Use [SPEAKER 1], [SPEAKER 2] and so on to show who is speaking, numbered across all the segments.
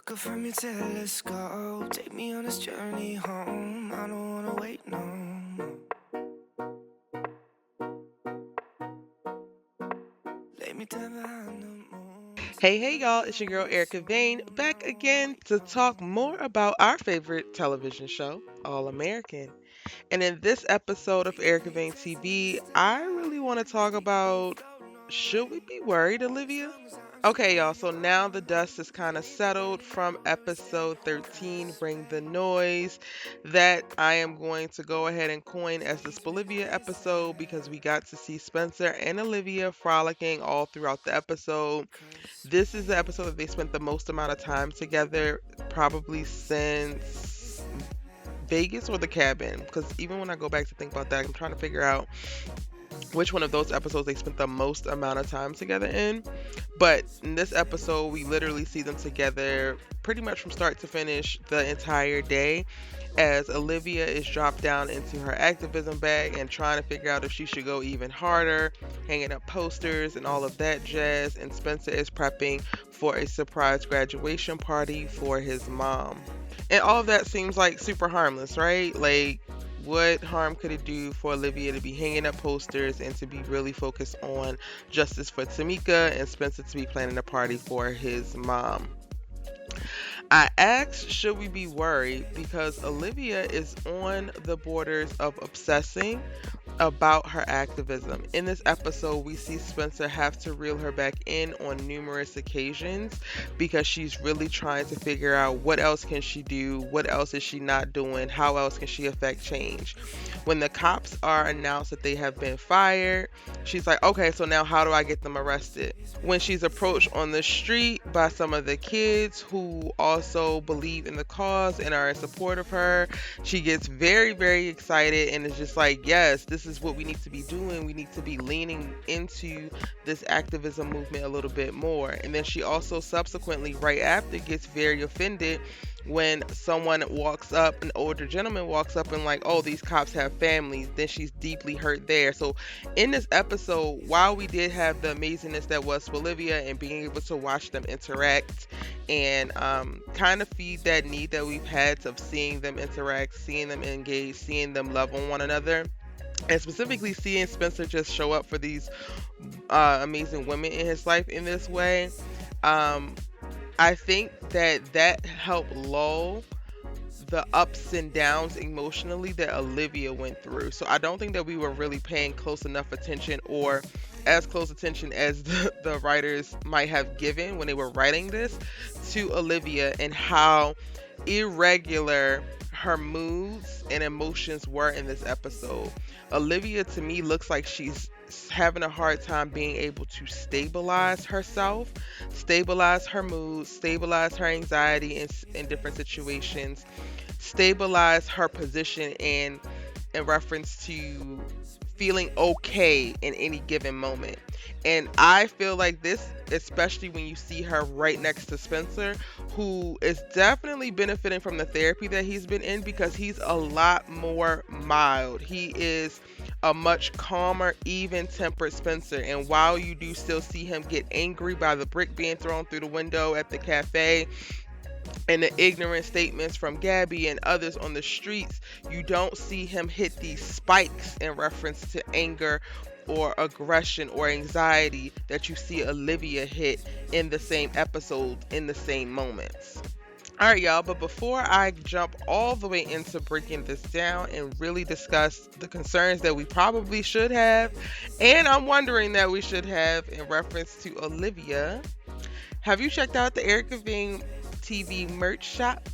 [SPEAKER 1] Look up from your telescope, take me on this journey home. I don't wanna wait no more. Lay me down behind the moon.
[SPEAKER 2] Hey, y'all, it's your girl Erica Vane back again to talk more about our favorite television show, All American. And in this episode of Erica Vane TV, I really want to talk about, should we be worried, Olivia? Okay, y'all, so now the dust is kind of settled from episode 13, Bring the Noise, that I am going to go ahead and coin as the Spelivia episode because we got to see Spencer and Olivia frolicking all throughout the episode. This is the episode that they spent the most amount of time together, probably since Vegas or the cabin. Because even when I go back to think about that, I'm trying to figure out which one of those episodes they spent the most amount of time together in. But in this episode, we literally see them together pretty much from start to finish the entire day as Olivia is dropped down into her activism bag and trying to figure out if she should go even harder, hanging up posters and all of that jazz. And Spencer is prepping for a surprise graduation party for his mom. And all of that seems like super harmless, right? Like, what harm could it do for Olivia to be hanging up posters and to be really focused on justice for Tamika and Spencer to be planning a party for his mom? I asked, should we be worried? Because Olivia is on the borders of obsessing about her activism. In this episode, we see Spencer have to reel her back in on numerous occasions because she's really trying to figure out what else can she do, what else is she not doing, how else can she affect change. When the cops are announced that they have been fired, she's like, okay, so now how do I get them arrested? When she's approached on the street by some of the kids who also believe in the cause and are in support of her, she gets very, very excited and is just like, yes, this is what we need to be doing. We need to be leaning into this activism movement a little bit more. And then she also subsequently, right after, gets very offended when someone walks up, an older gentleman walks up and like, oh, these cops have families. Then she's deeply hurt there. So in this episode, while we did have the amazingness that was Olivia and being able to watch them interact and kind of feed that need that we've had of seeing them interact, seeing them engage, seeing them love on one another, and specifically seeing Spencer just show up for these amazing women in his life in this way, I think that helped lull the ups and downs emotionally that Olivia went through. So I don't think that we were really paying close enough attention, or as close attention as the writers might have given when they were writing this, to Olivia and how irregular her moods and emotions were in this episode. Olivia, to me, looks like she's having a hard time being able to stabilize herself, stabilize her mood, stabilize her anxiety in different situations, stabilize her position in reference to feeling okay in any given moment. And I feel like this, especially when you see her right next to Spencer, who is definitely benefiting from the therapy that he's been in because he's a lot more mild. He is a much calmer, even-tempered Spencer. And while you do still see him get angry by the brick being thrown through the window at the cafe, and the ignorant statements from Gabby and others on the streets, you don't see him hit these spikes in reference to anger or aggression or anxiety that you see Olivia hit in the same episode, in the same moments. All right, y'all, but before I jump all the way into breaking this down and really discuss the concerns that we probably should have, and I'm wondering that we should have in reference to Olivia, have you checked out the Erica Vane TV merch shop?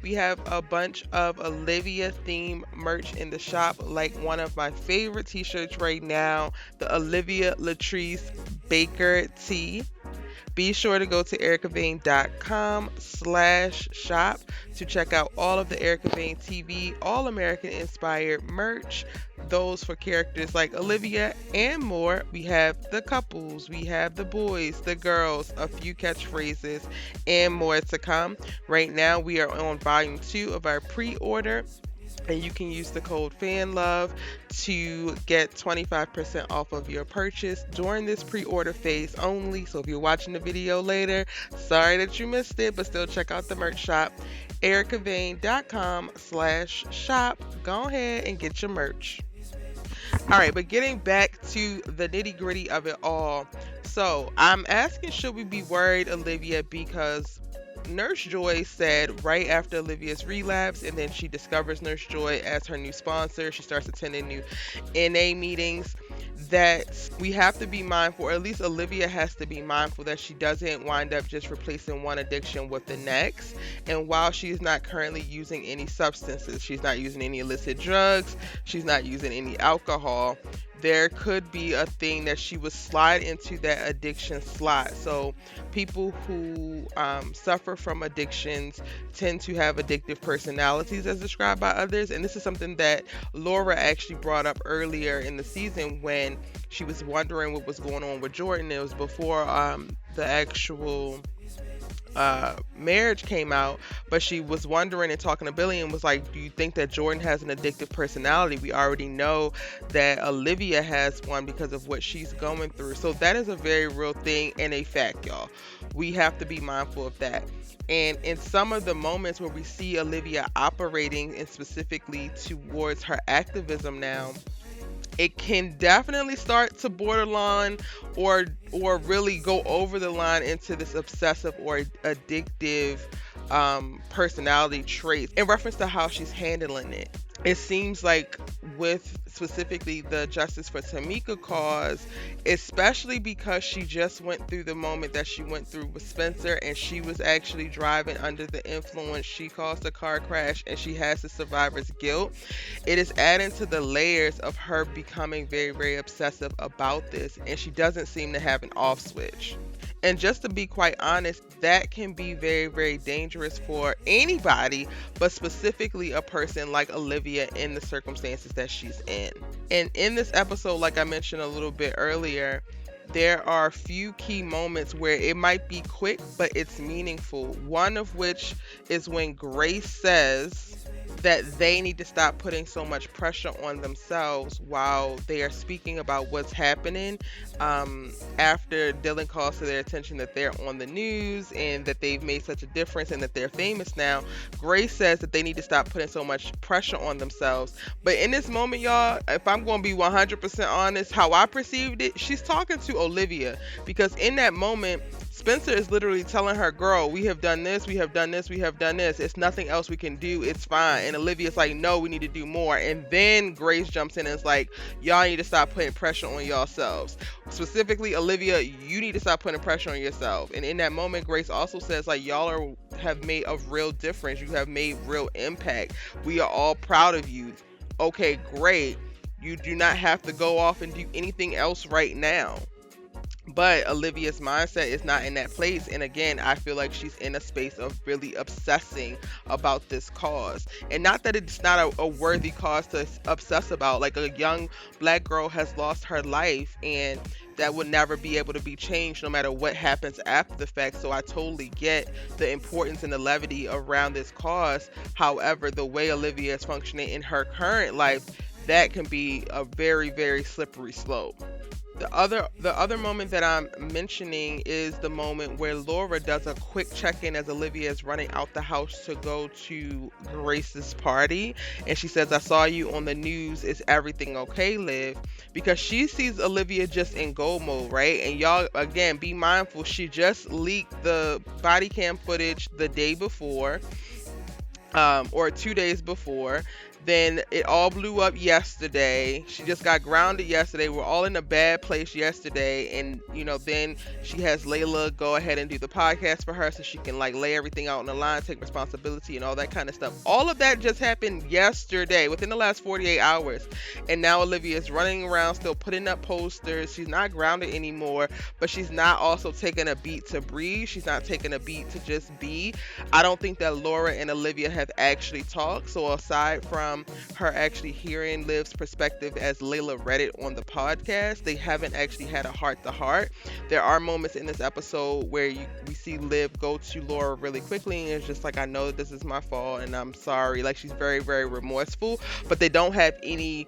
[SPEAKER 2] We have a bunch of Olivia themed merch in the shop, like one of my favorite t-shirts right now, the Olivia Latrice Baker tee. Be sure to go to ericavane.com/shop to check out all of the Erica Vane TV All American inspired merch. Those for characters like Olivia and more. We have the couples, we have the boys, the girls, a few catchphrases, and more to come. Right now we are on volume 2 of our pre-order. and you can use the code FANLOVE to get 25% off of your purchase during this pre-order phase only. So if you're watching the video later, sorry that you missed it, but still check out the merch shop, ericavane.com/shop. Go ahead and get your merch. All right, but getting back to the nitty gritty of it all. So I'm asking, should we be worried, Olivia? Because Nurse Joy said right after Olivia's relapse, and then she discovers Nurse Joy as her new sponsor, she starts attending new NA meetings, that we have to be mindful, or at least Olivia has to be mindful, that she doesn't wind up just replacing one addiction with the next. And while she's not currently using any substances, she's not using any illicit drugs, she's not using any alcohol, there could be a thing that she would slide into that addiction slot. So people who suffer from addictions tend to have addictive personalities as described by others. And this is something that Laura actually brought up earlier in the season when she was wondering what was going on with Jordan. It was before the actual marriage came out, but she was wondering and talking to Billy and was like, do you think that Jordan has an addictive personality? We already know that Olivia has one because of what she's going through. So that is a very real thing and a fact, y'all. We have to be mindful of that. And in some of the moments where we see Olivia operating, and specifically towards her activism now, it can definitely start to borderline or really go over the line into this obsessive or addictive personality traits in reference to how she's handling it. It seems like with specifically the Justice for Tamika cause, especially because she just went through the moment that she went through with Spencer, and she was actually driving under the influence. She caused a car crash and she has the survivor's guilt. It is adding to the layers of her becoming very, very obsessive about this, and she doesn't seem to have an off switch. And just to be quite honest, that can be very, very dangerous for anybody, but specifically a person like Olivia in the circumstances that she's in. And in this episode, like I mentioned a little bit earlier, there are a few key moments where it might be quick, but it's meaningful. One of which is when Grace says that they need to stop putting so much pressure on themselves while they are speaking about what's happening. After Dillon calls to their attention that they're on the news and that they've made such a difference and that they're famous now, Grace says that they need to stop putting so much pressure on themselves. But in this moment, y'all, if I'm going to be 100% honest, how I perceived it, she's talking to Olivia, because in that moment, Spencer is literally telling her, girl, we have done this, we have done this, we have done this. It's nothing else we can do. It's fine. And Olivia's like, no, we need to do more. And then Grace jumps in and is like, y'all need to stop putting pressure on yourselves. Specifically, Olivia, you need to stop putting pressure on yourself. And in that moment, Grace also says, like, have made a real difference. You have made real impact. We are all proud of you. Okay, great. You do not have to go off and do anything else right now. But Olivia's mindset is not in that place. And again, I feel like she's in a space of really obsessing about this cause. And not that it's not a worthy cause to obsess about. Like, a young black girl has lost her life, and that would never be able to be changed no matter what happens after the fact. So I totally get the importance and the levity around this cause. However, the way Olivia is functioning in her current life, that can be a very, very slippery slope. The other moment that I'm mentioning is the moment where Laura does a quick check-in as Olivia is running out the house to go to Grace's party, and she says, I saw you on the news, is everything okay, Liv? Because she sees Olivia just in go mode, right? And y'all, again, be mindful, she just leaked the body cam footage the day before, or 2 days before. Then it all blew up yesterday. She just got grounded yesterday. We're all in a bad place yesterday. And, then she has Layla go ahead and do the podcast for her so she can, like, lay everything out on the line, take responsibility and all that kind of stuff. All of that just happened yesterday, within the last 48 hours. And now Olivia is running around still putting up posters. She's not grounded anymore, but she's not also taking a beat to breathe. She's not taking a beat to just be. I don't think that Laura and Olivia have actually talked. So aside from from her actually hearing Liv's perspective as Layla read it on the podcast. They haven't actually had a heart to heart. There are moments in this episode where we see Liv go to Laura really quickly and it's just like, I know that this is my fault and I'm sorry. Like, she's very, very remorseful, but they don't have any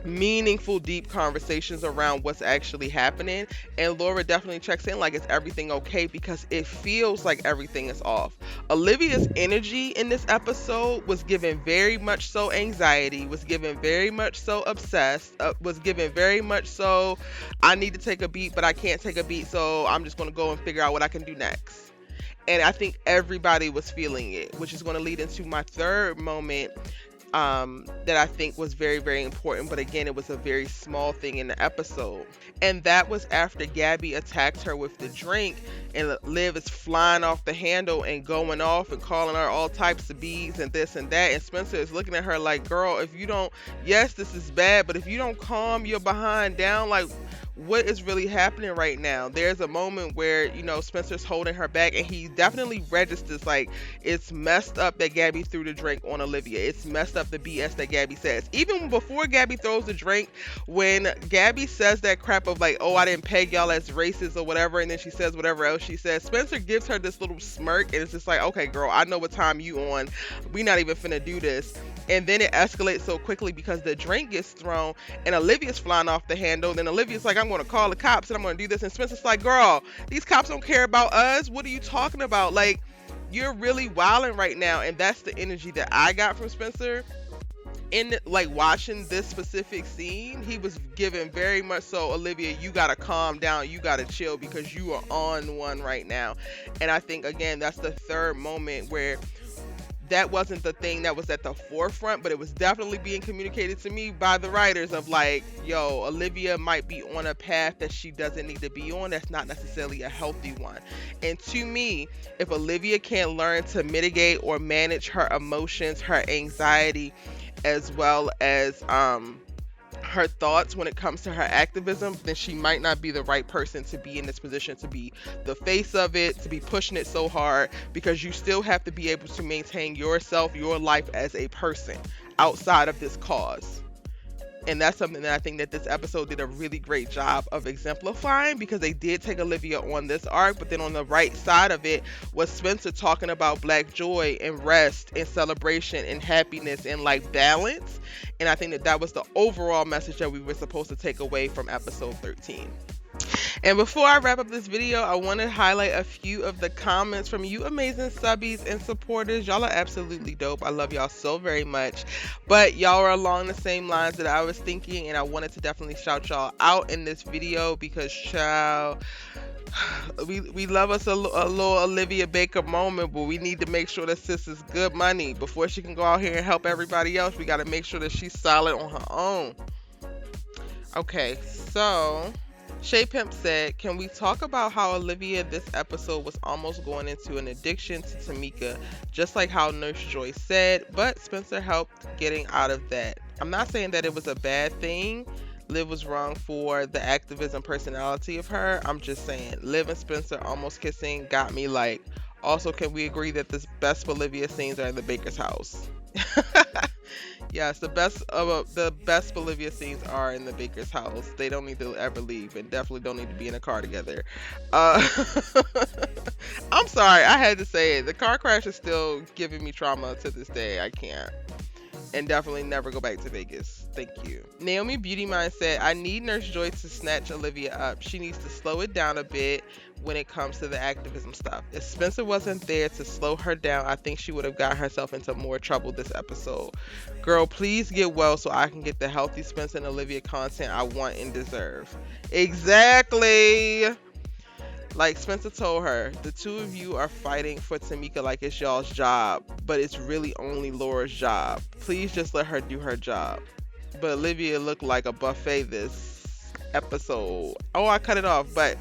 [SPEAKER 2] meaningful deep conversations around what's actually happening. And Laura definitely checks in like, is everything okay, because it feels like everything is off. Olivia's energy in this episode was given very much so anxiety, was given very much so obsessed, was given very much so, I need to take a beat but I can't take a beat, so I'm just going to go and figure out what I can do next. And I think everybody was feeling it, which is going to lead into my third moment, that I think was very, very important. But again, it was a very small thing in the episode. And that was after Gabby attacked her with the drink and Liv is flying off the handle and going off and calling her all types of bees and this and that. And Spencer is looking at her like, girl, if you don't, yes, this is bad, but if you don't calm your behind down, like, what is really happening right now? There's a moment where, Spencer's holding her back and he definitely registers like, it's messed up that Gabby threw the drink on Olivia. It's messed up the BS that Gabby says. Even before Gabby throws the drink, when Gabby says that crap of like, oh, I didn't peg y'all as racist or whatever, and then she says whatever else she says, Spencer gives her this little smirk and it's just like, okay, girl, I know what time you on. We not even finna do this. And then it escalates so quickly because the drink gets thrown and Olivia's flying off the handle. Then Olivia's like, I'm going to call the cops and I'm going to do this. And Spencer's like, girl, these cops don't care about us. What are you talking about? Like, you're really wilding right now. And that's the energy that I got from Spencer in like watching this specific scene. He was giving very much so, Olivia, you got to calm down. You got to chill because you are on one right now. And I think, again, that's the third moment where that wasn't the thing that was at the forefront, but it was definitely being communicated to me by the writers of like, yo, Olivia might be on a path that she doesn't need to be on. That's not necessarily a healthy one. And to me, if Olivia can't learn to mitigate or manage her emotions, her anxiety, as well as her thoughts when it comes to her activism, then she might not be the right person to be in this position, to be the face of it, to be pushing it so hard, because you still have to be able to maintain yourself, your life as a person outside of this cause. And that's something that I think that this episode did a really great job of exemplifying, because they did take Olivia on this arc, but then on the right side of it was Spencer talking about Black joy and rest and celebration and happiness and like balance. And I think that that was the overall message that we were supposed to take away from episode 13. And before I wrap up this video, I want to highlight a few of the comments from you amazing subbies and supporters. Y'all are absolutely dope. I love y'all so very much. But y'all are along the same lines that I was thinking, and I wanted to definitely shout y'all out in this video because, child, we love us a little Olivia Baker moment, but we need to make sure that sis is good money. Before she can go out here and help everybody else, we got to make sure that she's solid on her own. Okay, so Shay Pimp said, can we talk about how Olivia this episode was almost going into an addiction to Tamika, just like how Nurse Joy said, but Spencer helped getting out of that. I'm not saying that it was a bad thing. Liv was wrong for the activism personality of her. I'm just saying Liv and Spencer almost kissing got me like. Also, can we agree that the best Olivia scenes are in the Baker's house? Yes, the best Olivia scenes are in the Baker's house. They don't need to ever leave, and definitely don't need to be in a car together. I'm sorry, I had to say it. The car crash is still giving me trauma to this day. I can't. And definitely never go back to Vegas. Thank you. Naomi Beauty Mind said, I need Nurse Joy to snatch Olivia up. She needs to slow it down a bit when it comes to the activism stuff. If Spencer wasn't there to slow her down, I think she would have got herself into more trouble this episode. Girl, please get well so I can get the healthy Spencer and Olivia content I want and deserve. Exactly. Like Spencer told her, the two of you are fighting for Tamika like it's y'all's job, but it's really only Laura's job. Please just let her do her job. But Olivia looked like a buffet this episode. Oh, I cut it off, but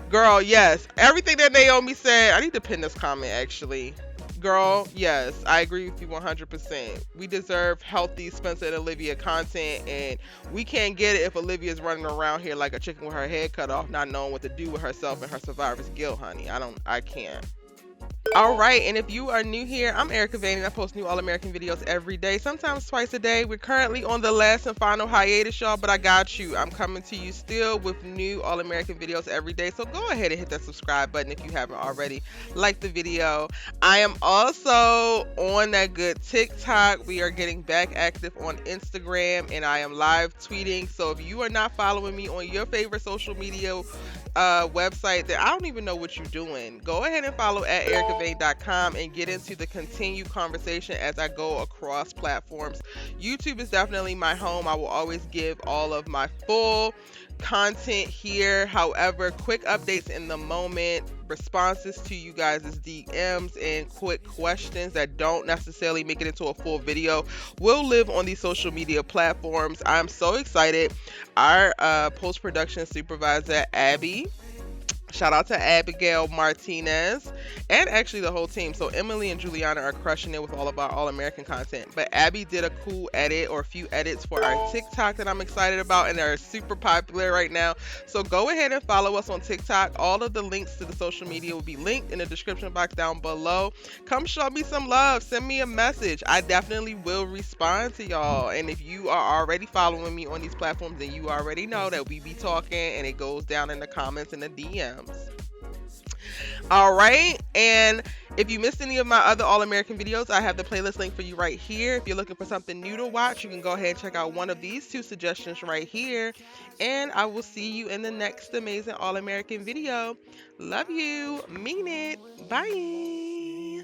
[SPEAKER 2] girl, yes. Everything that Naomi said, I need to pin this comment actually. Girl, yes, I agree with you 100%. We deserve healthy Spencer and Olivia content, and we can't get it if Olivia's running around here like a chicken with her head cut off, not knowing what to do with herself and her survivor's guilt, honey. I can't. All right, and if you are new here, I'm Erica Vane, and I post new All American videos every day, sometimes twice a day. We're currently on the last and final hiatus, y'all, but I got you. I'm coming to you still with new All American videos every day. So go ahead and hit that subscribe button if you haven't already. Like the video. I am also on that good TikTok. We are getting back active on Instagram, and I am live tweeting. So if you are not following me on your favorite social media website, that I don't even know what you're doing, go ahead and follow at ericavane.com and get into the continued conversation as I go across platforms. YouTube is definitely my home. I will always give all of my full content here. However, quick updates in the moment, responses to you guys' DMs, and quick questions that don't necessarily make it into a full video will live on these social media platforms. I'm so excited. Our post-production supervisor, Abby, shout out to Abigail Martinez and actually the whole team. So Emily and Juliana are crushing it with all of our All American content. But Abby did a cool edit or a few edits for our TikTok that I'm excited about, and they're super popular right now. So go ahead and follow us on TikTok. All of the links to the social media will be linked in the description box down below. Come show me some love. Send me a message. I definitely will respond to y'all. And if you are already following me on these platforms, then you already know that we be talking and it goes down in the comments and the DMs. All right. And if you missed any of my other All American videos, I have the playlist link for you right here. If you're looking for something new to watch, you can go ahead and check out one of these two suggestions right here. And I will see you in the next amazing All American video. Love you. Mean it. Bye.